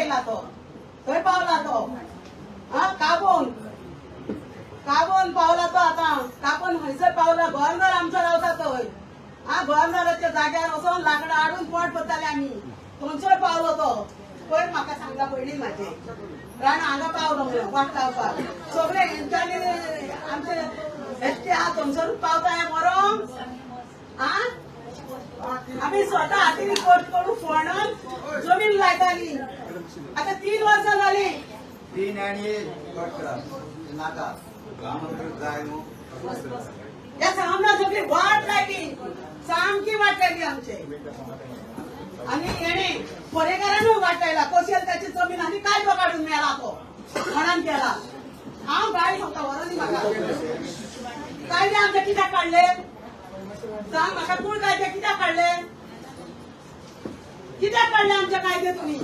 येयला तो खंय पावला तो काबोन पावला तो आता कापून हयसर पावला गव्हर्नर आमचो रावता थंय गव्हर्नराच्या जाग्यार वचून लाकडां हाडून पोट भरताले आमी थंयसर पावलो तो पयर म्हाका सांगला पयलीं म्हाजे राणा हांगा पावलो म्हणून वाट लावपाक सगळे हेंच्यांनी आमचे एसटी आहा थंयसरूच पावता हें मरो आमी स्वता हातीन कोट करून फोडून जमीन लायताली आता 3 वर्सां जाली 3 आणि नाका जाय न्हू या सामना सगळी वाट लायली सामकी वाट लायली आमचे आणि हेणे फोरेकारांनी वाटयला कशेल त्याची जमीन आनी काय तो काढून मेला तो म्हणून केला हांव गाडी सांगता वरनी म्हाका कायदे आमचे कित्याक काढले सांग म्हाका तूं कायदे कित्याक काढले आमचे कायदे तुम्ही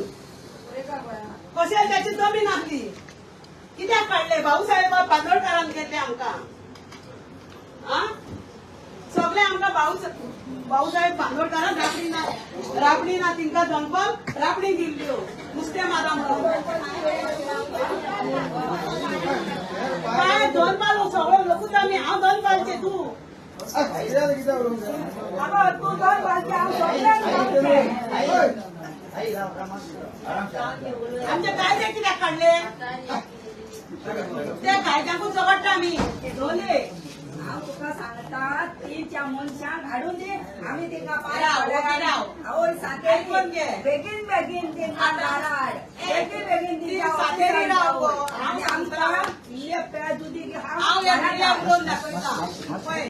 कशेल त्याची जमीन आसली कित्याक काढले भाऊसाहेब बांदोडकरान घेतले आमकां सगळे आमकां भाऊसाहेब बांदोडकरान राबडी ना तिंका जन्मक राबडी दिल्ल्यो नुस्तें मारा म्हणून काय दोन पालो सगळो लोकूच आमी हांव दोन पालचे तूं तूं दोन पालचे हांव सगळ्यांक आमचे कायदे कित्याक काडले ते कायद्याकूच झगडटा आमी दोले हांव तुका सांगता तीच्या मनशांक हाडून दी आमी तेंका आवय सातेरी बेगीन तेंका धाडाड बेगीन आनी आमकां हे पेज उदीक हांव